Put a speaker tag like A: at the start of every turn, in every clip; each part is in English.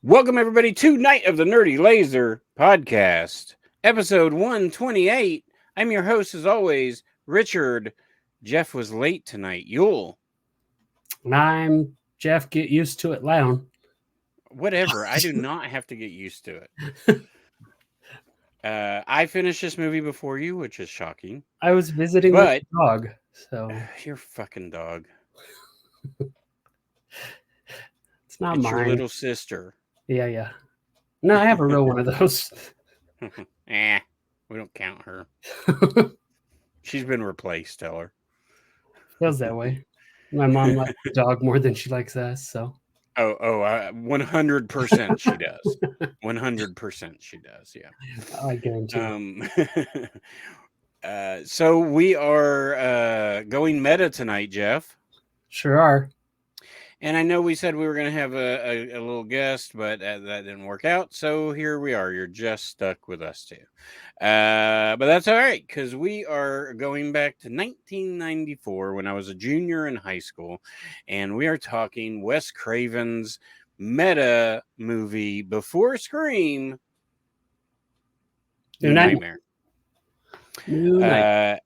A: Welcome, everybody, to Night of the Nerdy Laser podcast, episode 128. I'm your host, as always, Richard. Jeff was late tonight. Yule.
B: And I'm Jeff. Get used to it, Lown.
A: Whatever. I do not have to get used to it. I finished this movie before you, which is shocking.
B: I was visiting with the dog, so
A: your fucking dog.
B: It's not
A: it's
B: mine.
A: Your little sister.
B: Yeah. No, I have a real one of those.
A: We don't count her. She's been replaced, tell her.
B: Feels that way. My mom likes the dog more than she likes us, so.
A: 100% she does. 100% she does, yeah.
B: I guarantee.
A: So we are going meta tonight, Jeff.
B: Sure are.
A: And I know we said we were going to have a little guest, but that didn't work out. So here we are. You're just stuck with us two. But that's all right, because we are going back to 1994 when I was a junior in high school. And we are talking Wes Craven's meta movie before Scream, New Nightmare.
B: New Nightmare.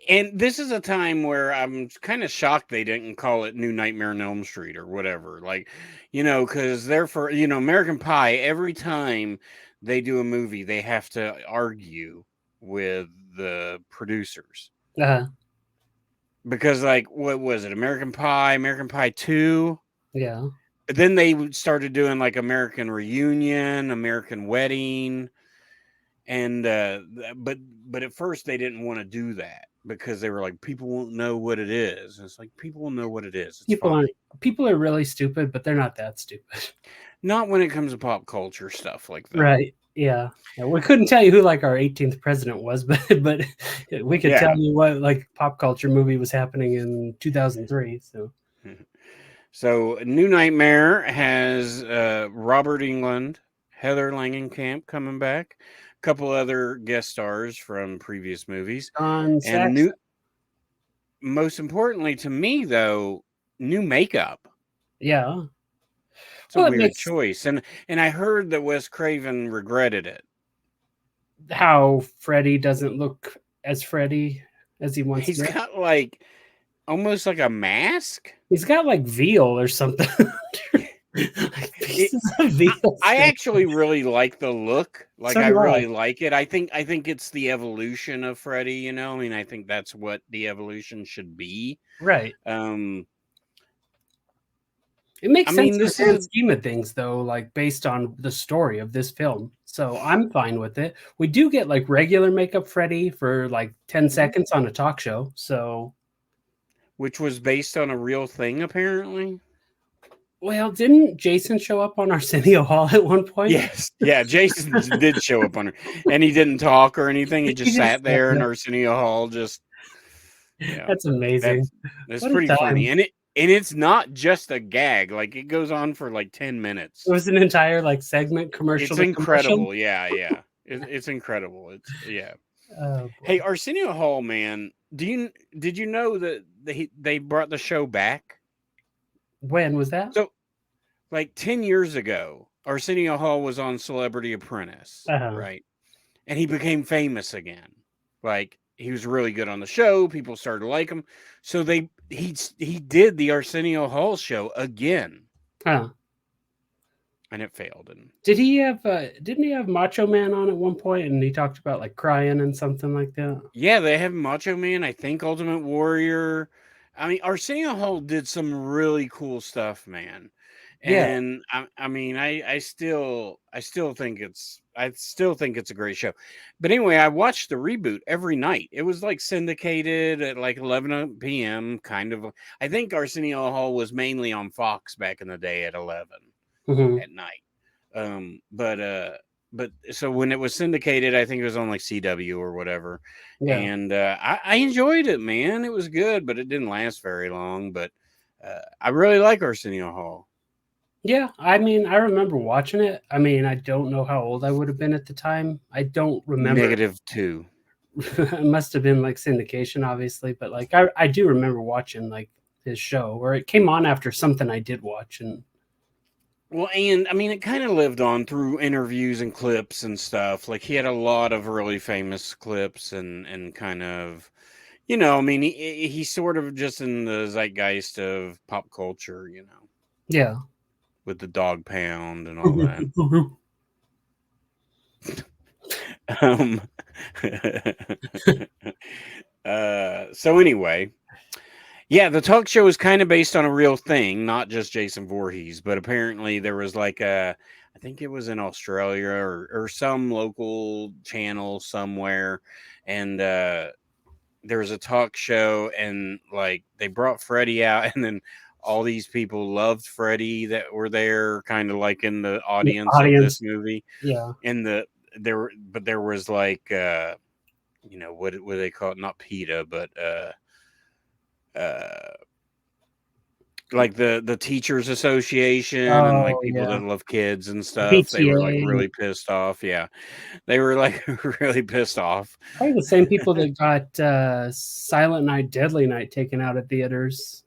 A: And this is a time where I'm kind of shocked they didn't call it New Nightmare on Elm Street or whatever. Like, because they're for, American Pie, every time they do a movie, they have to argue with the producers.
B: Uh-huh.
A: Because, like, what was it? American Pie 2?
B: Yeah.
A: But then they started doing, like, American Reunion, American Wedding. And, but at first they didn't want to do that. Because they were like, people won't know what it is. And it's like, people will know what it is.
B: People are really stupid, but they're not that stupid.
A: Not when it comes to pop culture stuff like that.
B: Right. Yeah. We couldn't tell you who like our 18th president was, but we could tell you what like pop culture movie was happening in 2003.
A: So New Nightmare has Robert Englund, Heather Langenkamp coming back. Couple other guest stars from previous movies, and most importantly to me though, new makeup.
B: Yeah,
A: it's a weird choice, and I heard that Wes Craven regretted it.
B: How Freddy doesn't look as Freddy as he wants.
A: He's got like almost like a mask.
B: He's got like veal or something.
A: I actually really like the look. Like, I really like it. I think it's the evolution of Freddy, I mean, I think that's what the evolution should be.
B: Right. It makes sense in the grand scheme of things, though, like based on the story of this film. So I'm fine with it. We do get like regular makeup Freddy for like 10 seconds on a talk show. So,
A: which was based on a real thing, apparently.
B: Well, didn't Jason show up on Arsenio Hall at one point?
A: Yes. Yeah, Jason did show up on her. And he didn't talk or anything. He just sat there in Arsenio Hall just...
B: That's amazing.
A: That's pretty funny. And it's not just a gag. Like, it goes on for like 10 minutes.
B: It was an entire like segment commercial.
A: It's incredible. Yeah. It's incredible. Hey, Arsenio Hall, man, did you know that they brought the show back?
B: When was that?
A: So, like 10 years ago, Arsenio Hall was on Celebrity Apprentice, right? And he became famous again. Like, he was really good on the show. People started to like him. So he did the Arsenio Hall show again.
B: Huh.
A: And it failed. And
B: didn't he have Macho Man on at one point? And he talked about like crying and something like that.
A: Yeah, they have Macho Man. I think Ultimate Warrior. I mean, Arsenio Hall did some really cool stuff, man. And I mean, I still think it's a great show. But anyway, I watched the reboot every night. It was like syndicated at like 11 p.m. kind of. I think Arsenio Hall was mainly on Fox back in the day at 11 at night. But so when it was syndicated, I think it was on like CW or whatever. Yeah. And I enjoyed it, man. It was good, but it didn't last very long. But I really like Arsenio Hall.
B: Yeah, I mean, I remember watching it. I mean, I don't know how old I would have been at the time. I don't remember.
A: -2.
B: It must have been like syndication, obviously. But like, I do remember watching like his show, or it came on after something I did watch. And
A: Well, and I mean, it kind of lived on through interviews and clips and stuff. Like he had a lot of really famous clips and kind of, I mean, he's sort of just in the zeitgeist of pop culture,
B: yeah.
A: with the dog pound and all that. Um, so anyway, yeah, the talk show is kind of based on a real thing, not just Jason Voorhees, but apparently there was like I think it was in Australia or some local channel somewhere, and there was a talk show, and like they brought Freddie out, and then all these people loved Freddie that were there, kind of like in the
B: The
A: audience of this
B: audience,
A: movie,
B: yeah.
A: and there was like what do they call it? Not PETA, but uh like the teachers association and like
B: Oh
A: people
B: yeah,
A: that love kids and
B: the
A: stuff, they were like
B: PTA.
A: really pissed off. Yeah, they were like really pissed off.
B: Probably the same people that got Silent Night, Deadly Night taken out of theaters.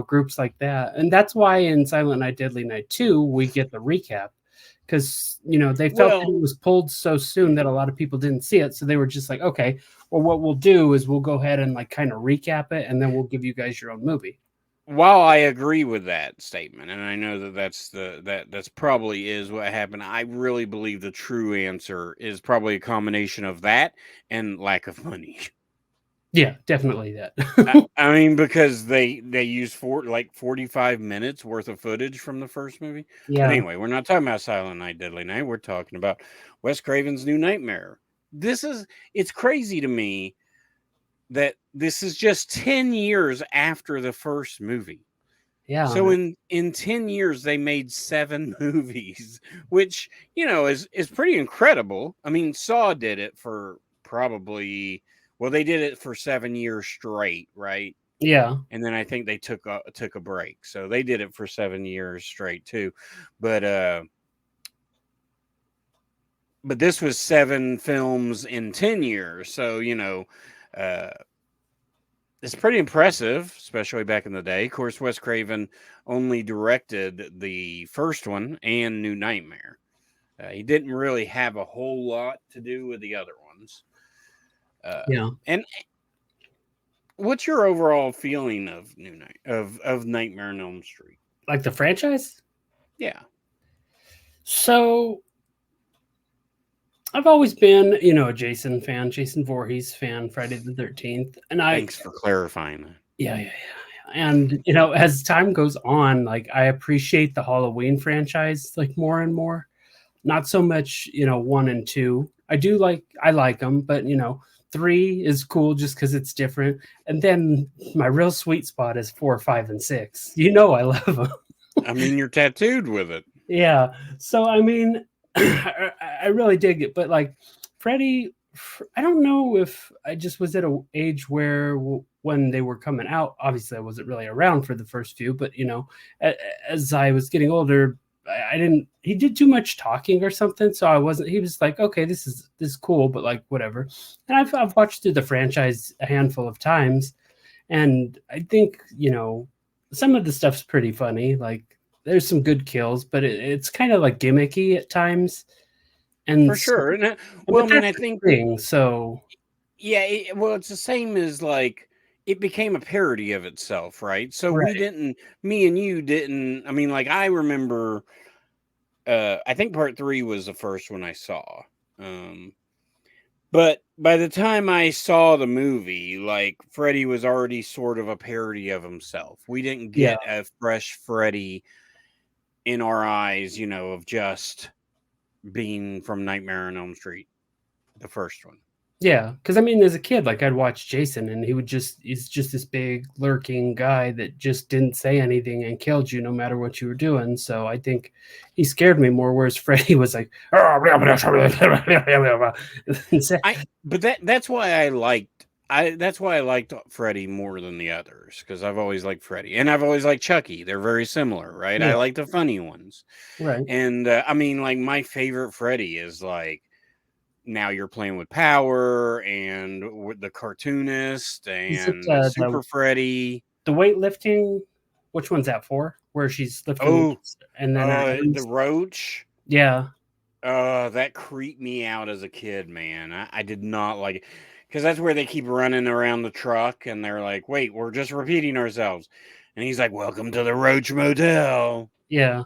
B: Groups like that, and that's why in Silent Night, Deadly Night 2 we get the recap, because they felt that
A: Well,
B: it was pulled so soon that a lot of people didn't see it, so they were just like, okay, well, what we'll do is we'll go ahead and like kind of recap it, and then we'll give you guys your own movie.
A: while I agree with that statement, and I know that that's probably is what happened, I really believe the true answer is probably a combination of that and lack of money.
B: Yeah, definitely that.
A: I mean, because they used 45 minutes worth of footage from the first movie. But
B: Yeah,
A: anyway, we're not talking about Silent Night, Deadly Night. We're talking about Wes Craven's New Nightmare. It's crazy to me that this is just 10 years after the first movie.
B: yeah,
A: So in 10 years they made 7 movies, which, is pretty incredible. I mean, Saw did it for probably, well, they did it for 7 years straight, right?
B: yeah,
A: And then I think they took a break. So they did it for 7 years straight too. But this was 7 films in 10 years. So, uh it's pretty impressive, especially back in the day. Of course, Wes Craven only directed the first one and New Nightmare. He didn't really have a whole lot to do with the other ones.
B: yeah.
A: And what's your overall feeling of of Nightmare on Elm Street?
B: Like the franchise.
A: Yeah.
B: So I've always been, a Jason fan, Jason Voorhees fan, Friday the 13th. And
A: Thanks for clarifying that.
B: yeah. And, as time goes on, like I appreciate the Halloween franchise like more and more. Not so much, 1 and 2. I like them, but, 3 is cool just because it's different. And then my real sweet spot is 4, 5, and 6. I love them.
A: I mean, you're tattooed with it.
B: Yeah. So I mean, I really dig it, but like Freddy, I don't know if I just was at an age where when they were coming out, obviously I wasn't really around for the first few, but as I was getting older, I didn't. He did too much talking or something, so I wasn't. He was like, okay, this is cool, but like whatever. And I've watched through the franchise a handful of times, and I think some of the stuff's pretty funny. Like there's some good kills, but it's kind of like gimmicky at times. And
A: For sure. And, well,
B: but
A: I mean, I
B: that's the
A: think,
B: thing. So
A: yeah, it's the same as like it became a parody of itself, right? So
B: right,
A: me and you didn't. I mean, like I remember, I think part 3 was the first one I saw. But by the time I saw the movie, like Freddy was already sort of a parody of himself. We didn't
B: yeah,
A: get a fresh Freddy in our eyes, of just being from Nightmare on Elm Street, the first one.
B: yeah. Because I mean, as a kid, like I'd watch Jason, and he's just this big lurking guy that just didn't say anything and killed you no matter what you were doing. So I think he scared me more. Whereas Freddy was like,
A: But that's why that's why I liked Freddy more than the others, because I've always liked Freddy and I've always liked Chucky. They're very similar, right?
B: yeah,
A: I like the funny ones,
B: right.
A: and I mean, like my favorite Freddy is like Now You're Playing with Power and with the cartoonist
B: Is it
A: and
B: the
A: Super Freddy.
B: the weightlifting. Which one's that for? Where she's lifting,
A: Oh,
B: and then
A: the roach.
B: yeah,
A: That creeped me out as a kid, man. I did not like it because that's where they keep running around the truck, and they're like, "Wait, we're just repeating ourselves." And he's like, "Welcome to the Roach Motel."
B: yeah.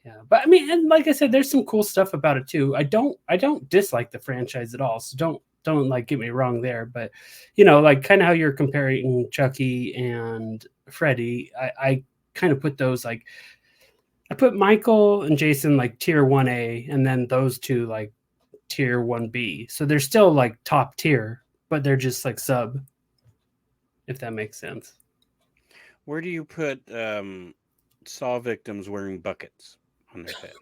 B: Yeah, but I mean, and like I said, there's some cool stuff about it too. I don't dislike the franchise at all. So don't like get me wrong there. But like kind of how you're comparing Chucky and Freddy, I kind of put those like I put Michael and Jason like tier 1A, and then those two like tier 1B. So they're still like top tier, but they're just like sub, if that makes sense.
A: Where do you put saw victims wearing buckets on their head?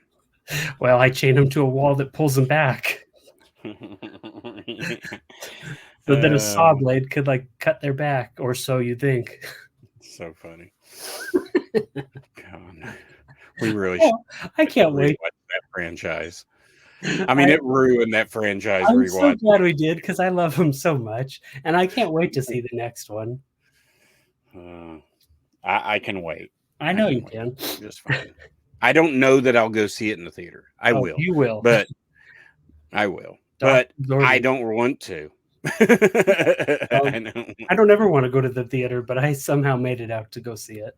B: Well, I chain them to a wall that pulls them back. So that a saw
A: Um,
B: blade could like cut their back, or so you think.
A: so funny. God, we really should
B: Oh, I can't
A: rewatch
B: wait.
A: that franchise. I mean, it ruined that franchise
B: I'm so
A: rewatch.
B: glad we did because I love them so much, and I can't wait to see the next one.
A: I can wait.
B: I know you can.
A: Just fine. I don't know that I'll go see it in the theater. I will.
B: You will,
A: but I will. But I don't want to.
B: I don't ever want to go to the theater, but I somehow made it out to go see it.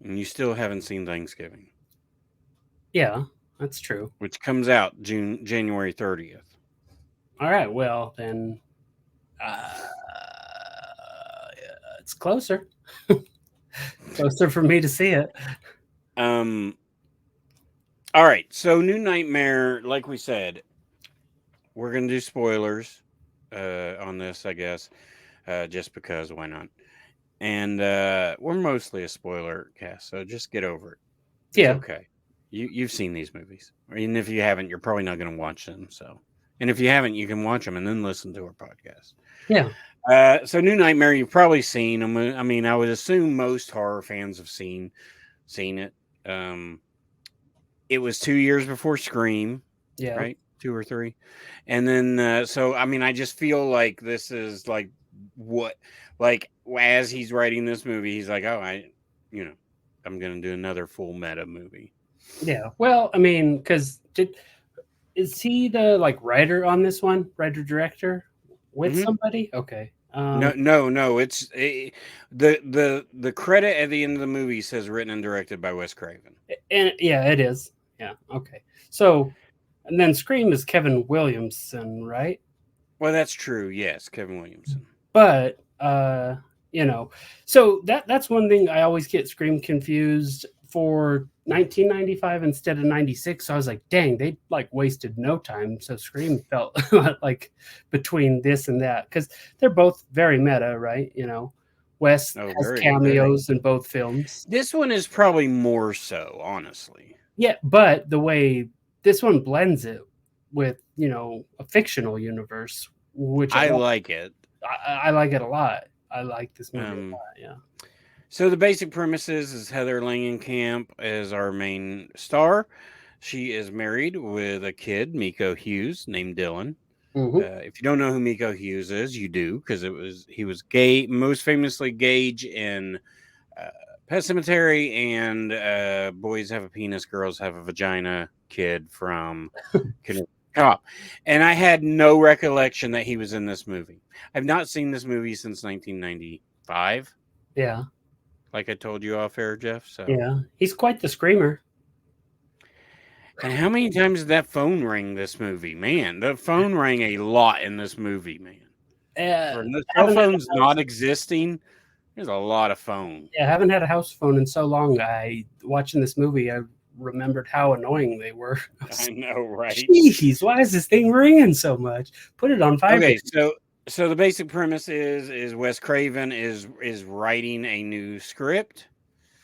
A: And you still haven't seen Thanksgiving.
B: Yeah, that's true.
A: Which comes out January 30th.
B: All right, well then, it's closer. Closer for me to see it.
A: All right, so New Nightmare, like we said, we're gonna do spoilers on this, I guess, just because why not? And we're mostly a spoiler cast, so just get over it. It's okay. You've seen these movies, and if you haven't, you're probably not going to watch them. So, and if you haven't, you can watch them and then listen to our podcast.
B: Yeah.
A: So New Nightmare, you've probably seen. I mean, I would assume most horror fans have seen it. It was 2 years before Scream.
B: Yeah.
A: Right. 2 or 3. And then, so, I mean, I just feel like this is like as he's writing this movie, he's like, oh, I'm going to do another full meta movie.
B: Yeah. Well, I mean, because is he the like writer on this one, writer director with somebody? Okay.
A: No. It's the credit at the end of the movie says written and directed by Wes Craven.
B: And yeah, it is. Yeah. Okay. So, and then Scream is Kevin Williamson, right?
A: Well, that's true. Yes, Kevin Williamson.
B: But so that's one thing I always get Scream confused for 1995 instead of 96. So I was like, dang, they like wasted no time. So Scream felt like between this and that, because they're both very meta, right? Wes has cameos in both films.
A: This one is probably more so, honestly.
B: Yeah, but the way this one blends it with, a fictional universe, which
A: I like it.
B: I like it a lot. I like this movie a lot, yeah.
A: So the basic premise is Heather Langenkamp is our main star. She is married with a kid, Miko Hughes, named Dylan. If you don't know who Miko Hughes is, you do, because he was gay, most famously Gage in Pet Sematary and Boys Have a Penis, Girls Have a Vagina kid from Cop. And I had no recollection that he was in this movie. I've not seen this movie since 1995.
B: Yeah.
A: Like I told you off air, Jeff. So
B: yeah, he's quite the screamer.
A: And how many times did that phone ring this movie? Man, the phone rang a lot in this movie, man. For the cell phones not existing, there's a lot of phone.
B: Yeah, I haven't had a house phone in so long. Watching this movie, I remembered how annoying they were.
A: I know, right?
B: Jeez, why is this thing ringing so much? Put it on vibrate.
A: Okay, so the basic premise is Wes Craven is writing a new script.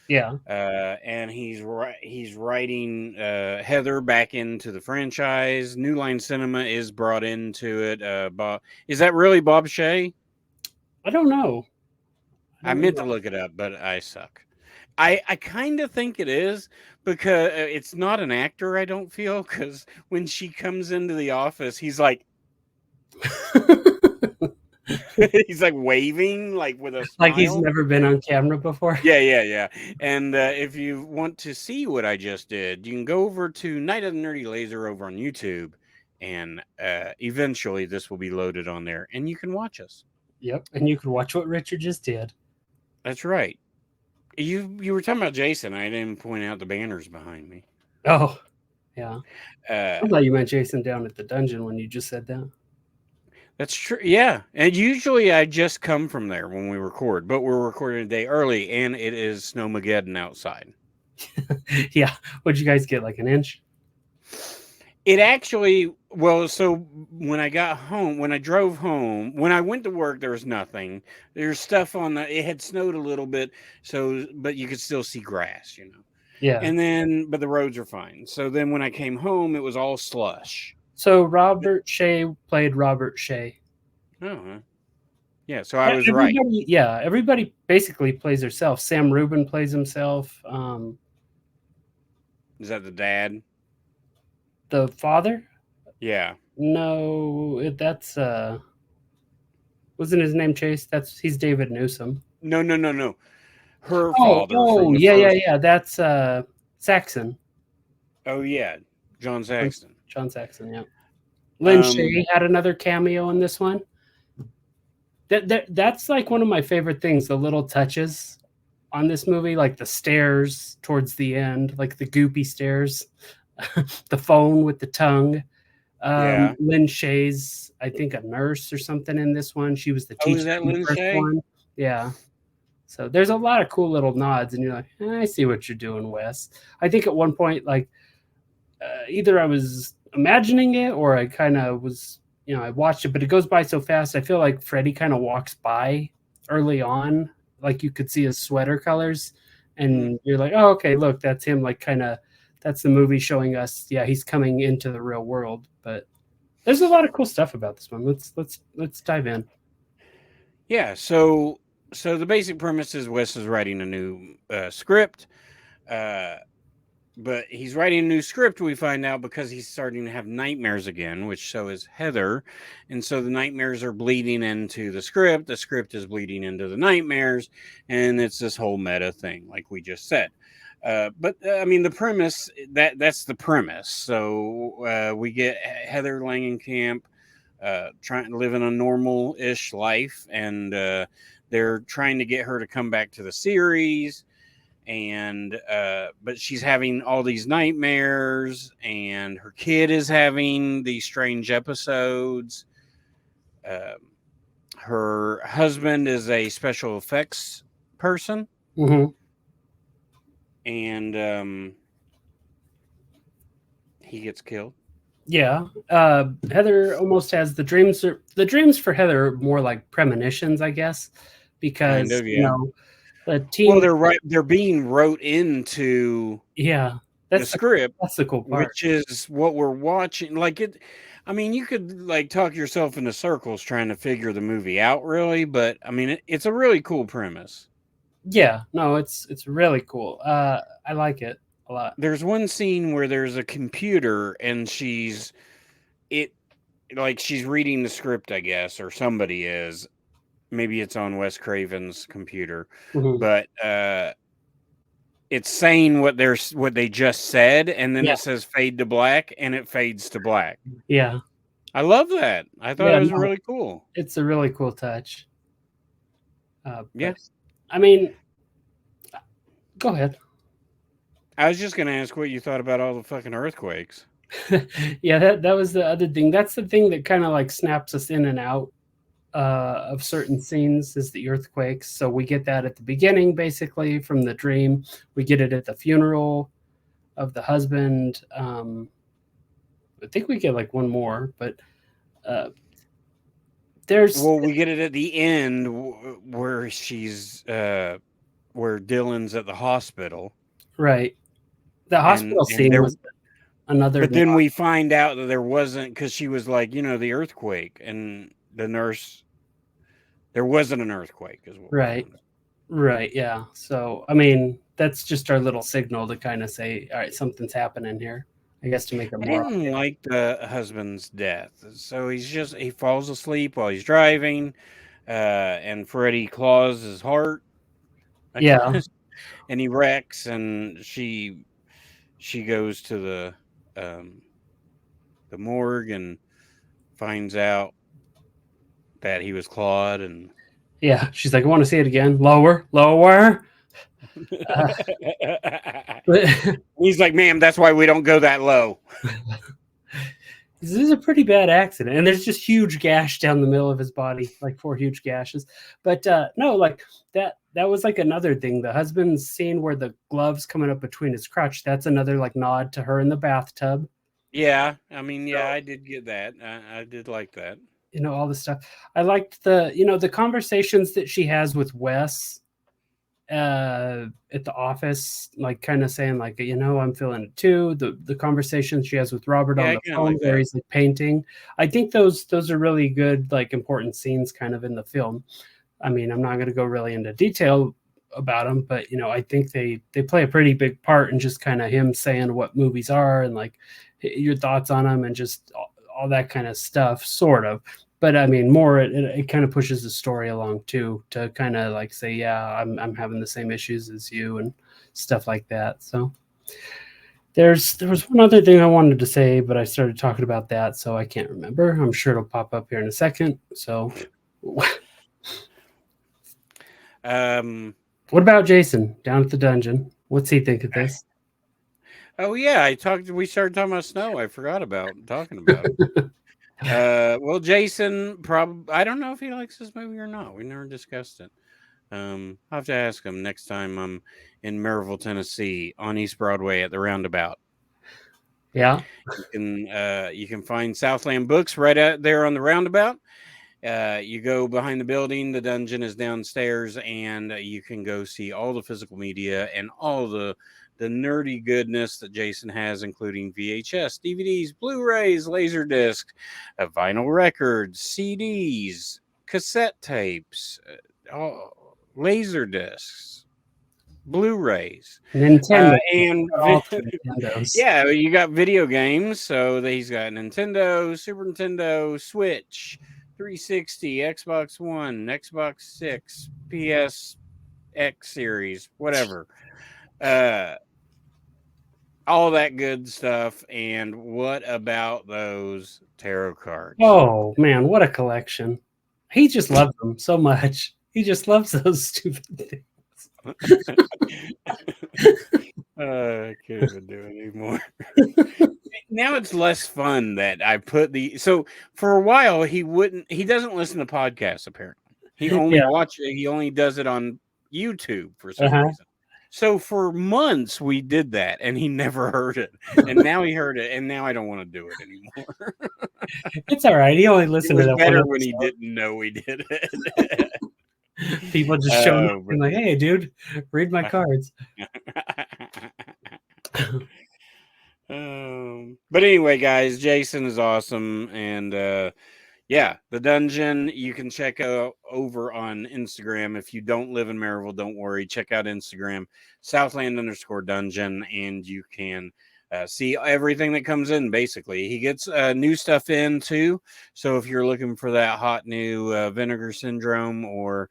B: Yeah.
A: And he's writing Heather back into the franchise. New Line Cinema is brought into it. Bob, is that really Bob Shea?
B: I don't know.
A: I meant to look it up, but I suck. I kind of think it is, because it's not an actor, I don't feel, because when she comes into the office, he's like, He's like waving, like with a
B: Like he's
A: smile.
B: never been on camera before.
A: Yeah. And if you want to see what I just did, you can go over to Night of the Nerdy Laser over on YouTube, and eventually this will be loaded on there, and you can watch us.
B: Yep. And you can watch what Richard just did.
A: That's right. You were talking about Jason. I didn't point out the banners behind me.
B: Oh, yeah.
A: Uh,
B: I thought you meant Jason down at the dungeon when you just said that.
A: That's true. Yeah. And usually I just come from there when we record, but we're recording a day early and it is Snowmageddon outside.
B: Yeah. What'd you guys get? Like an inch?
A: It actually, well, so when I got home, when I drove home, when I went to work, there was nothing. There's stuff on it had snowed a little bit. So, but you could still see grass,
B: Yeah.
A: And then, but the roads are fine. So then when I came home, it was all slush.
B: So Robert Shea played Robert Shea.
A: Oh, yeah. So I was right.
B: Yeah, everybody basically plays herself. Sam Rubin plays himself.
A: Is that the dad?
B: The father?
A: Yeah.
B: No, that's wasn't his name Chase? He's David Newsom.
A: No. Her father.
B: Oh, yeah. That's Saxon.
A: Oh yeah, John Saxon.
B: John Saxon, yeah. Lynn Shay had another cameo in this one. That's like one of my favorite things, the little touches on this movie, like the stairs towards the end, like the goopy stairs, the phone with the tongue.
A: Yeah.
B: Lynn Shay's, I think, a nurse or something in this one. She was the teacher
A: is that
B: in the
A: Lynn
B: first
A: Shay?
B: one. Yeah. So there's a lot of cool little nods, and you're like, I see what you're doing, Wes. I think at one point, like, either I was imagining it or I kind of was, I watched it, but it goes by so fast. I feel like Freddy kind of walks by early on, like you could see his sweater colors, and you're like, oh, okay, look, that's him. Like, kind of, that's the movie showing us, yeah, he's coming into the real world. But there's a lot of cool stuff about this one. Let's dive in.
A: Yeah. So the basic premise is Wes is writing a new script. But he's writing a new script, we find out, because he's starting to have nightmares again, which so is Heather. And so the nightmares are bleeding into the script. The script is bleeding into the nightmares. And it's this whole meta thing, like we just said. But I mean, the premise, that's the premise. So we get Heather Langenkamp trying to live in a normal-ish life. And they're trying to get her to come back to the series. And but she's having all these nightmares, and her kid is having these strange episodes. Her husband is a special effects person, and he gets killed.
B: Yeah, Heather almost has the dreams. The dreams for Heather are more like premonitions, I guess, because
A: Kind of, yeah.
B: the team.
A: Well, they're being wrote into
B: the
A: script.
B: That's the cool part,
A: which is what we're watching. Like it, I mean, you could like talk yourself into circles trying to figure the movie out, really. But I mean, it's a really cool premise.
B: Yeah, no, it's really cool. I like it a lot.
A: There's one scene where there's a computer and she's reading the script, I guess, or somebody is. Maybe it's on Wes Craven's computer, but it's saying what they just said, and then it says fade to black, and it fades to black.
B: Yeah,
A: I love that. I thought it was really cool.
B: It's a really cool touch.
A: Yes,
B: I mean, go ahead.
A: I was just going to ask what you thought about all the fucking earthquakes.
B: Yeah, that was the other thing. That's the thing that kind of like snaps us in and out of certain scenes is the earthquakes. So we get that at the beginning, basically, from the dream. We get it at the funeral of the husband. I think we get like one more, but
A: we get it at the end where she's where Dylan's at the hospital.
B: Right. The hospital scene was another.
A: But then we find out that there wasn't, because she was like, the earthquake, and the nurse, there wasn't an earthquake as well.
B: Right, yeah. So I mean, that's just our little signal to kind of say, all right, something's happening here, I guess, to make it more.
A: I didn't like the husband's death. So he falls asleep while he's driving. and Freddy claws his heart, I
B: Yeah.
A: guess, and he wrecks, and she goes to the morgue and finds out that he was clawed, and
B: Yeah. She's like, I want to see it again. Lower, lower. Uh, but
A: he's like, "Ma'am, that's why we don't go that low."
B: this is a pretty bad accident, and there's just huge gash down the middle of his body, like 4 huge gashes. But no, like that was like another thing. The husband's scene where the gloves coming up between his crotch. That's another like nod to her in the bathtub.
A: Yeah, I mean, yeah,
B: So
A: I did get that. I did like that.
B: all the stuff. I liked the conversations that she has with Wes at the office, like kind of saying like, I'm feeling it too. The conversation she has with Robert
A: Yeah,
B: on
A: I
B: the
A: kind of
B: phone
A: like
B: where
A: that.
B: he's like painting. I think those are really good, like important scenes kind of in the film. I mean, I'm not going to go really into detail about them, but I think they play a pretty big part in just kind of him saying what movies are and like your thoughts on them and just all that kind of stuff, sort of. But I mean, more it kind of pushes the story along too, to kind of like say, yeah, I'm having the same issues as you and stuff like that. So there was one other thing I wanted to say, but I started talking about that, so I can't remember. I'm sure it'll pop up here in a second. So
A: Um,
B: what about Jason down at the dungeon? What's he think of this?
A: oh yeah, we started talking about snow. I forgot about talking about it. Well, Jason, I don't know if he likes this movie or not. We never discussed it. I'll have to ask him next time I'm in Maryville, Tennessee, on East Broadway at the Roundabout.
B: Yeah.
A: You can find Southland Books right out there on the Roundabout. You go behind the building, the dungeon is downstairs, and you can go see all the physical media and all the nerdy goodness that Jason has, including VHS, DVDs, Blu-rays, Laserdisc, vinyl records, CDs, cassette tapes, laser discs, Blu-rays,
B: Nintendo.
A: and
B: All the Nintendos.
A: yeah, you got video games. So he's got Nintendo, Super Nintendo, Switch, 360, Xbox One, Xbox Six, PS X series, whatever. Uh, all that good stuff. And what about those tarot cards?
B: Oh man, what a collection. He just loves them so much. He just loves those stupid things.
A: I can't even do it anymore. Now it's less fun that I put so for a while he doesn't listen to podcasts apparently.
B: Yeah.
A: He only does it on YouTube for some
B: Uh-huh.
A: reason. So for months we did that and he never heard it. And now he heard it and now I don't want to do it anymore.
B: It's all right. He only
A: It
B: listened to
A: was
B: that one
A: better when he
B: episode.
A: didn't know we did it.
B: People just showing up
A: Oh,
B: and like, hey dude, read my cards.
A: But anyway, guys, Jason is awesome, and yeah, the dungeon you can check out over on Instagram. If you don't live in Maryville, don't worry. Check out Instagram, Southland_dungeon, and you can see everything that comes in. Basically, he gets new stuff in too. So if you're looking for that hot new Vinegar Syndrome or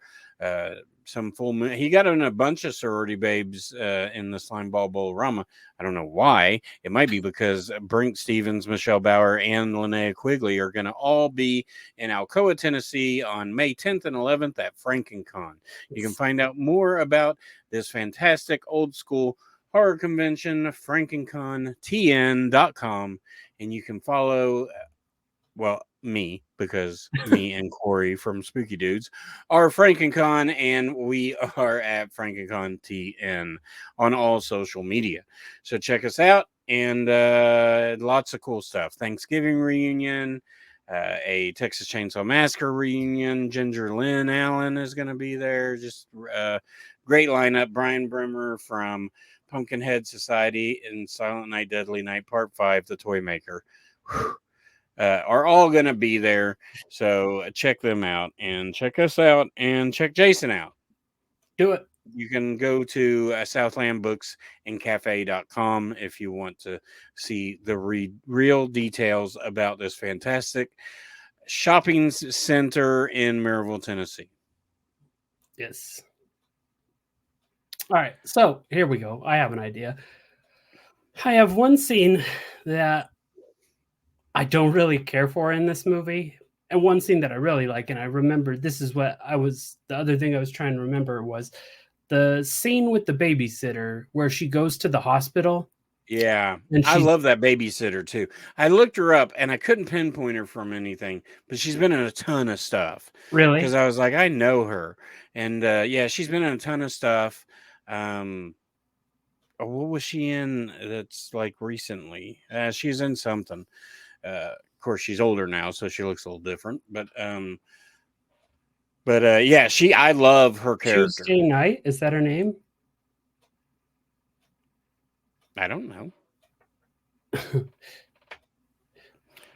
A: some full moon, he got in a bunch of sorority babes in the Slime Ball Bowl-rama. I don't know why. It might be because Brink Stevens, Michelle Bauer, and Linnea Quigley are going to all be in Alcoa, Tennessee on May 10th and 11th at FrankenCon. You can find out more about this fantastic old school horror convention, FrankenConTN.com, and you can follow, well, me, because me and Corey from Spooky Dudes are FrankenCon, and we are at FrankenConTN on all social media. So check us out, and lots of cool stuff. Thanksgiving reunion, a Texas Chainsaw Massacre reunion. Ginger Lynn Allen is going to be there. Just great lineup. Brian Brimmer from Pumpkinhead Society and Silent Night, Deadly Night Part 5, The Toy Maker. Whew. Are all going to be there. So check them out and check us out and check Jason out.
B: Do it.
A: You can go to southlandbooksandcafe.com if you want to see the real details about this fantastic shopping center in Maryville, Tennessee.
B: Yes. All right, so here we go. I have an idea. I have one scene that I don't really care for in this movie, and one scene that I really like. And I remember this is what I was. The other thing I was trying to remember was the scene with the babysitter where she goes to the hospital.
A: Yeah,
B: And
A: I
B: she's
A: love that babysitter too. I looked her up and I couldn't pinpoint her from anything, but she's been in a ton of stuff because
B: really
A: I was like, I know her, and yeah, she's been in a ton of stuff. Um, what was she in? That's like recently. She's in something. Of course, she's older now, so she looks a little different. But yeah, I love her character.
B: Tuesday Night. Is that her name?
A: I don't know.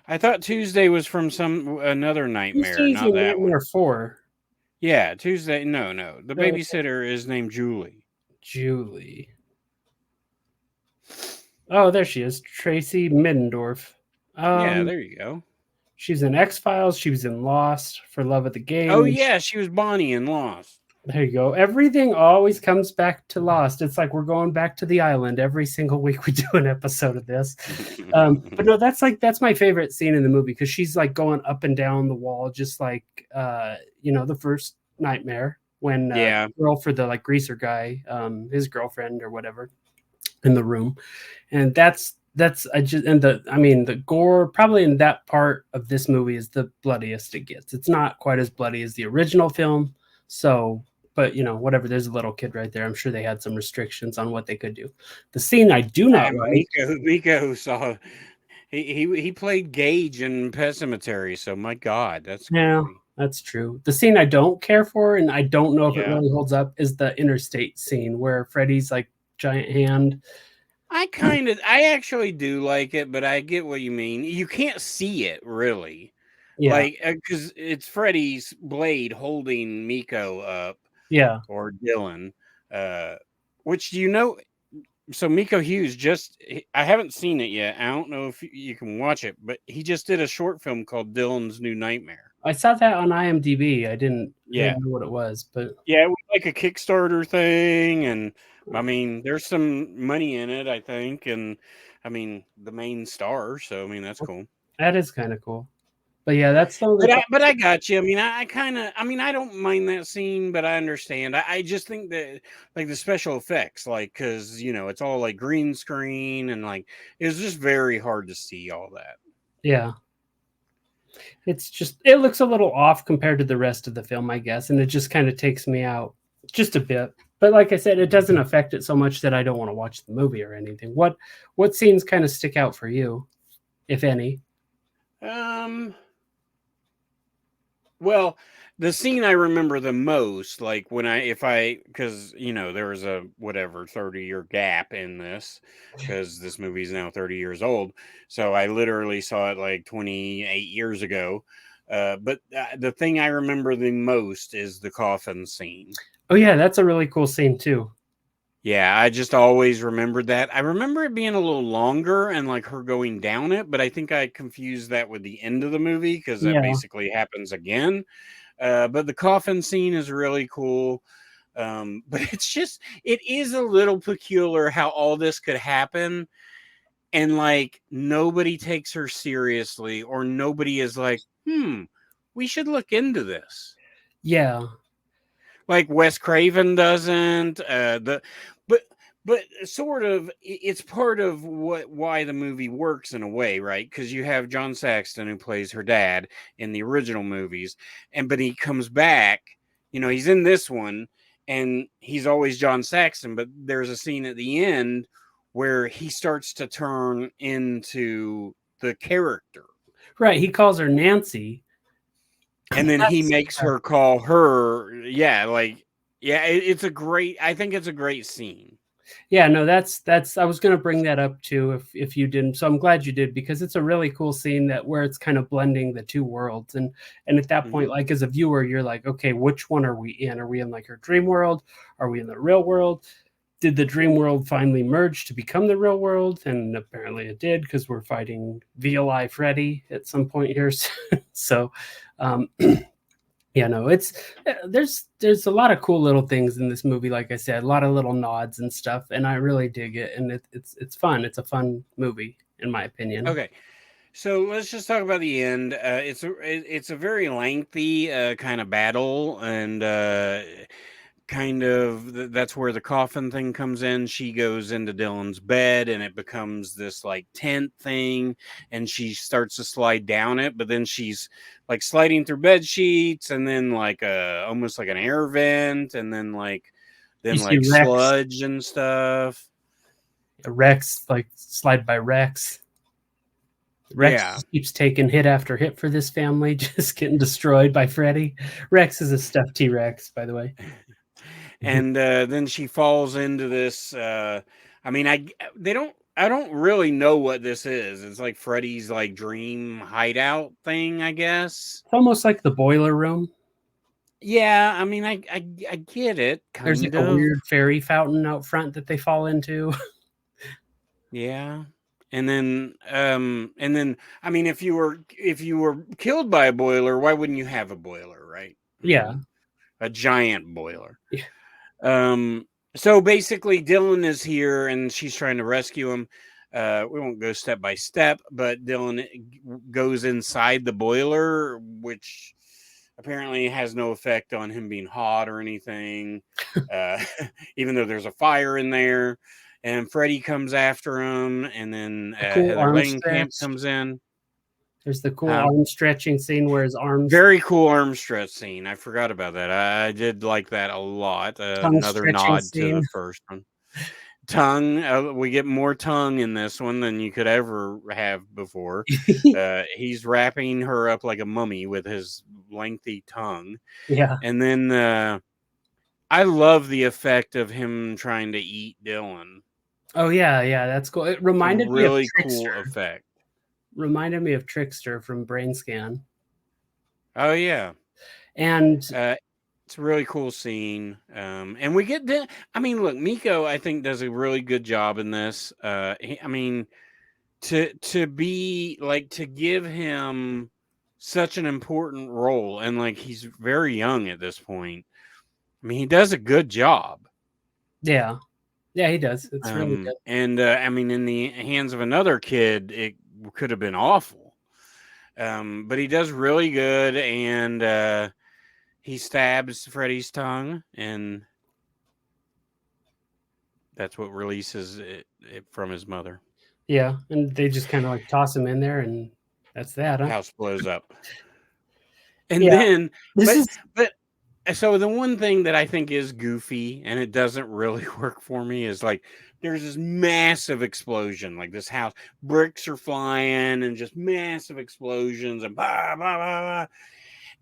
A: I thought Tuesday was from another nightmare,
B: Tuesday's
A: not
B: in
A: that one.
B: Nightmare 4.
A: Yeah, Tuesday. No. The
B: No,
A: babysitter is named Julie.
B: Julie. Oh, there she is. Tracy Middendorf.
A: Yeah, there you go.
B: She's in X-Files. She was in Lost, For Love of the Game.
A: Oh yeah, she was Bonnie in Lost.
B: There you go. Everything always comes back to Lost. It's like we're going back to the island every single week we do an episode of this. But no, that's my favorite scene in the movie because she's like going up and down the wall, just like the first nightmare when
A: Yeah.
B: the girl for the like greaser guy, his girlfriend or whatever, in the room, and the gore probably in that part of this movie is the bloodiest it gets. It's not quite as bloody as the original film, so. But whatever. There's a little kid right there. I'm sure they had some restrictions on what they could do. The scene I do not like.
A: Miko saw. He played Gage in Pet Sematary, so my God, that's
B: Yeah,
A: creepy.
B: that's true. The scene I don't care for, and I don't know if it
A: Yeah.
B: really holds up, is the interstate scene where Freddy's like giant hand.
A: I actually do like it, but I get what you mean. You can't see it really.
B: Yeah,
A: Like, because it's Freddy's blade holding Miko up.
B: yeah.
A: Or Dylan, which so Miko Hughes I haven't seen it yet. I don't know if you can watch it, but he just did a short film called Dylan's New Nightmare.
B: I saw that on IMDb. I didn't
A: Yeah.
B: know what it was, but
A: Yeah, it was like a Kickstarter thing, and I mean, there's some money in it, I think, and I mean, the main star, so I mean, that's cool.
B: that is kind of cool. But yeah, that's the only.
A: But I got you. I mean, I don't mind that scene, but I understand. I just think that like the special effects, like, because it's all like green screen and like it's just very hard to see all that.
B: Yeah, it looks a little off compared to the rest of the film, I guess, and it just kind of takes me out just a bit. But like I said, it doesn't affect it so much that I don't want to watch the movie or anything. What scenes kind of stick out for you, if any?
A: Well, the scene I remember the most, like because there was a 30-year gap in this, because this movie is now 30 years old. So I literally saw it like 28 years ago. But the thing I remember the most is the coffin scene.
B: Oh yeah, that's a really cool scene too.
A: Yeah, I just always remembered that. I remember it being a little longer and like her going down it, but I think I confused that with the end of the movie because that basically happens again. But the coffin scene is really cool. But it is a little peculiar how all this could happen. And like nobody takes her seriously, or nobody is like, we should look into this.
B: Yeah.
A: Like Wes Craven doesn't. But sort of, it's part of why the movie works in a way, right? Because you have John Saxon, who plays her dad in the original movies, but he comes back. He's in this one, and he's always John Saxon. But there's a scene at the end where he starts to turn into the character.
B: Right. He calls her Nancy.
A: And then he makes her call her. Yeah, it's a great. I think it's a great scene.
B: Yeah, no, that's. I was going to bring that up too, if you didn't. So I'm glad you did, because it's a really cool scene where it's kind of blending the two worlds, and at that point, like as a viewer, you're like, okay, which one are we in? Are we in like her dream world? Are we in the real world? did the dream world finally merge to become the real world? And apparently it did, because we're fighting VLI Freddy at some point here. So, um, yeah, no, it's there's a lot of cool little things in this movie. Like I said, a lot of little nods and stuff, and I really dig it. And it's fun. It's a fun movie, in my opinion.
A: Okay. So let's just talk about the end. It's a very lengthy kind of battle, and that's where the coffin thing comes in. She goes into Dylan's bed, and it becomes this like tent thing, and she starts to slide down it, but then she's like sliding through bed sheets, and then like almost like an air vent, and then
B: You see Rex,
A: sludge and stuff.
B: like slide by Rex. Rex
A: Yeah.
B: just keeps taking hit after hit for this family, just getting destroyed by Freddy. Rex is a stuffed T-Rex, by the way.
A: And then she falls into this. I mean, I don't really know what this is. It's like Freddy's like dream hideout thing, I guess.
B: It's almost like the boiler room.
A: Yeah, I mean, I get it,
B: There's
A: kind
B: like a
A: of.
B: weird fairy fountain out front that they fall into.
A: Yeah. And then I mean, if you were killed by a boiler, why wouldn't you have a boiler, right?
B: Yeah.
A: A giant boiler.
B: Yeah.
A: So basically Dylan is here and she's trying to rescue him. We won't go step by step, but Dylan goes inside the boiler, which apparently has no effect on him being hot or anything, even though there's a fire in there. And Freddy comes after him, and then
B: Cool
A: Heather
B: arm
A: Langenkamp
B: stretch.
A: comes in.
B: There's the cool arm stretching scene where his arms.
A: Very cool arm stretch scene. I forgot about that. I did like that a lot. Another nod to the first one. Tongue. We get more tongue in this one than you could ever have before. He's wrapping her up like a mummy with his lengthy tongue.
B: Yeah.
A: And then I love the effect of him trying to eat Dylan.
B: Oh yeah, that's cool. It reminded me of
A: really
B: Trickster.
A: cool effect.
B: Reminded me of Trickster from Brain Scan.
A: Oh yeah,
B: and
A: it's a really cool scene. And we get I mean, look, Miko, I think, does a really good job in this. I mean, to be like, to give him such an important role, and like he's very young at this point. I mean, he does a good job.
B: Yeah, he does. It's really good.
A: And I mean, in the hands of another kid, it could have been awful. But he does really good, and he stabs Freddy's tongue, and that's what releases it from his mother.
B: Yeah, and they just kind of like toss him in there, and that's that. Huh?
A: House blows up. And then, but so the one thing that I think is goofy, and it doesn't really work for me, is like there's this massive explosion, like this house, bricks are flying, and just massive explosions, and bah, bah, bah, bah.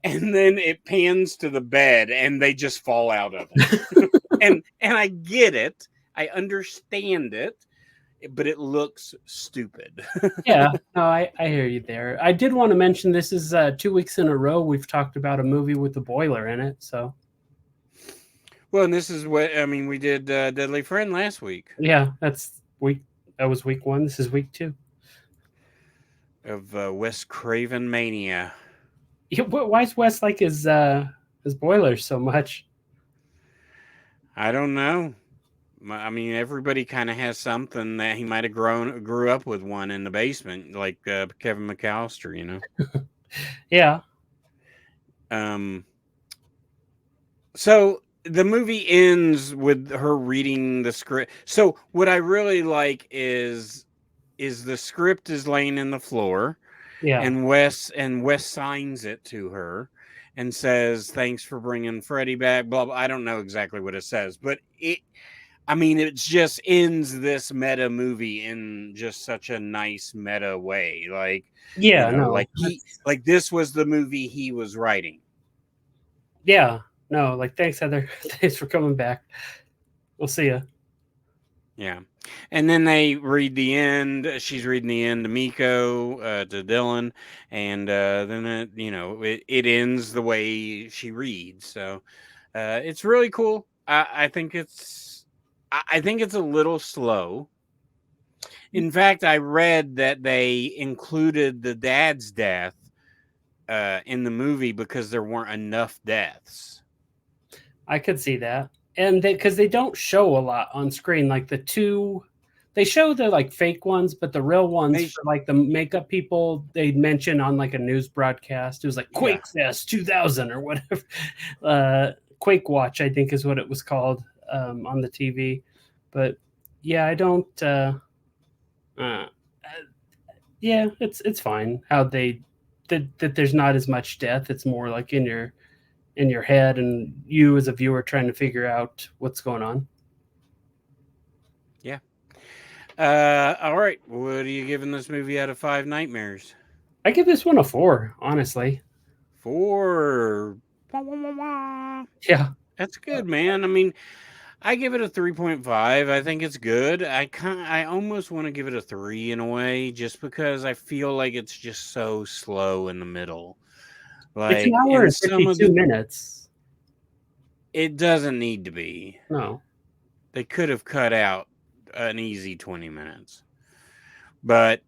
A: And then it pans to the bed, and they just fall out of it. and I get it, I understand it, but it looks stupid.
B: Yeah, no, I hear you there. I did want to mention this is 2 weeks in a row we've talked about a movie with a boiler in it. So,
A: well, and this is what I mean. We did Deadly Friend last week.
B: Yeah, that was week 1. This is week 2
A: of Wes Craven mania.
B: Yeah, why is Wes like his boiler so much?
A: I don't know. I mean, everybody kind of has something that he might have grew up with one in the basement, like Kevin McAllister, you know.
B: Yeah.
A: So the movie ends with her reading the script. So what I really like is the script is laying in the floor.
B: Yeah.
A: And Wes signs it to her and says, "Thanks for bringing Freddy back." Blah blah. I don't know exactly what it says, but it just ends this meta movie in just such a nice meta way. Like,
B: yeah,
A: you know,
B: no,
A: like this was the movie he was writing.
B: Yeah, no, like, thanks, Heather. Thanks for coming back. We'll see you.
A: Yeah. And then they read the end. She's reading the end to Miko, to Dylan, and then it ends the way she reads. So it's really cool. I think I think it's a little slow. In fact, I read that they included the dad's death in the movie because there weren't enough deaths.
B: I could see that. And because they don't show a lot on screen, like the two, they show the like fake ones, but the real ones for like the makeup people, they mention on like a news broadcast. It was like Quake Fest 2000 or whatever. Quake Watch, I think, is what it was called on the TV. But yeah, I don't. Yeah, it's fine how they that there's not as much death. It's more like in your head, and you as a viewer trying to figure out what's going on.
A: Yeah. All right. What are you giving this movie out of 5 nightmares?
B: I give this one a 4, honestly.
A: 4.
B: Yeah.
A: That's good, man. I mean, I give it a 3.5. I think it's good. I almost want to give it a 3 in a way, just because I feel like it's just so slow in the middle. Like,
B: it's an hour and 52 minutes.
A: It doesn't need to be.
B: No.
A: They could have cut out an easy 20 minutes. But,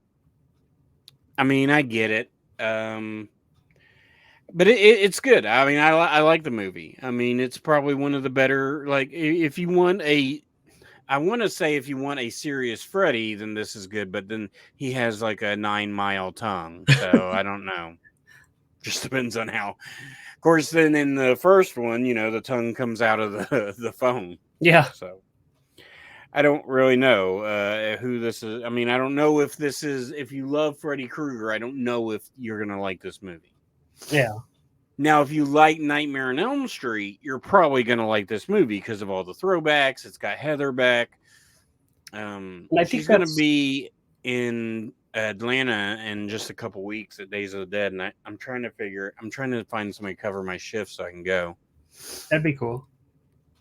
A: I mean, I get it. But it's good. I mean, I like the movie. I mean, it's probably one of the better, like, if you want I want to say if you want a serious Freddy, then this is good. But then he has like a 9-mile tongue. So I don't know. Just depends on how. Of course, then in the first one, the tongue comes out of the phone.
B: Yeah.
A: So I don't really know who this is. I mean, I don't know if this is, if you love Freddy Krueger, I don't know if you're going to like this movie.
B: Yeah.
A: Now, if you like Nightmare on Elm Street, you're probably going to like this movie because of all the throwbacks. It's got Heather back. She's going to be in Atlanta in just a couple weeks at Days of the Dead, and I'm trying to find somebody to cover my shift so I can go.
B: That'd be cool.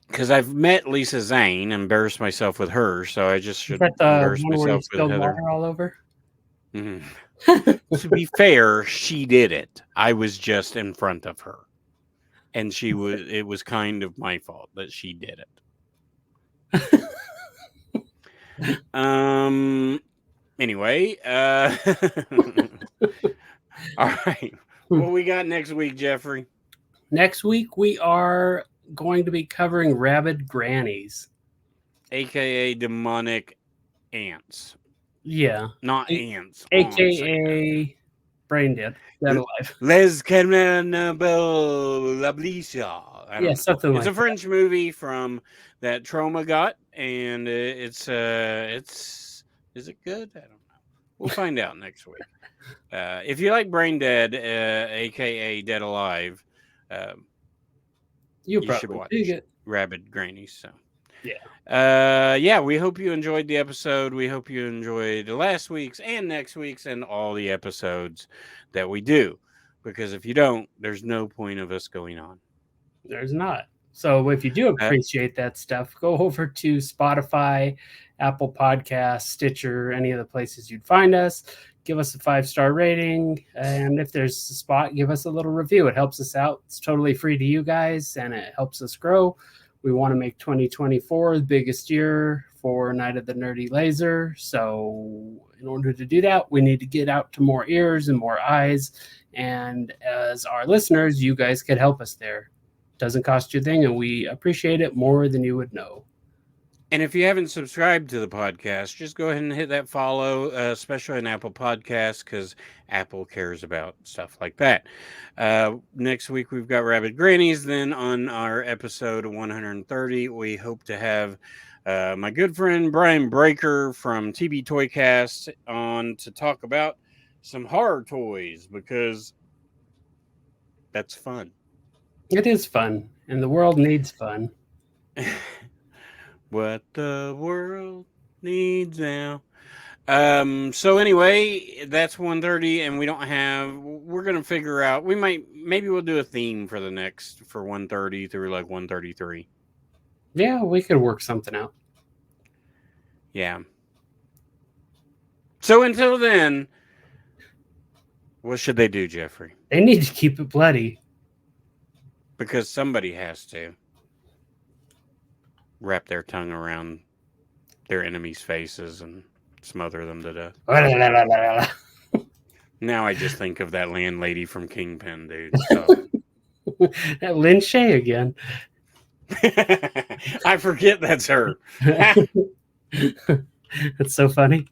A: Because I've met Lisa Zane, embarrassed myself with her, so I just should embarrass myself with Heather.
B: Water all over?
A: Mm-hmm. To be fair, she did it. I was just in front of her, and it was kind of my fault that she did it. Anyway, all right. What we got next week, Jeffrey?
B: Next week we are going to be covering rabid grannies,
A: aka demonic ants.
B: Yeah,
A: not ants.
B: Aka brain dead alive.
A: Les Cannibal La Blisha.
B: Yeah, something like that.
A: It's a French movie from that Trauma got, and it's is it good? I don't know. We'll find out next week. If you like Brain Dead, aka Dead Alive, you should watch Rabid Grannies. So yeah, we hope you enjoyed the episode. We hope you enjoyed last week's and next week's and all the episodes that we do, because if you don't, there's no point of us going on.
B: There's not. So if you do appreciate that stuff, go over to Spotify, Apple Podcasts, Stitcher, any of the places you'd find us. Give us a 5-star rating, and if there's a spot, give us a little review. It helps us out. It's totally free to you guys, and it helps us grow. We want to make 2024 the biggest year for Night of the Nerdy Laser. So in order to do that, we need to get out to more ears and more eyes. And as our listeners, you guys could help us there. Doesn't cost you a thing, and we appreciate it more than you would know.
A: And if you haven't subscribed to the podcast, just go ahead and hit that follow, especially on Apple Podcasts, because Apple cares about stuff like that. Next week, we've got Rabid Grannies. Then on our episode 130, we hope to have my good friend Brian Breaker from TB Toycast on to talk about some horror toys, because that's fun.
B: It is fun, and the world needs fun.
A: What the world needs now. So anyway, that's 130, and we're going to figure out, maybe we'll do a theme for 130 through like 133.
B: Yeah, we could work something out.
A: Yeah. So until then, what should they do, Jeffrey?
B: They need to keep it bloody.
A: Because somebody has to wrap their tongue around their enemies' faces and smother them to death. Now I just think of that landlady from Kingpin, dude. So.
B: That Lin Shay again.
A: I forget that's her.
B: That's so funny.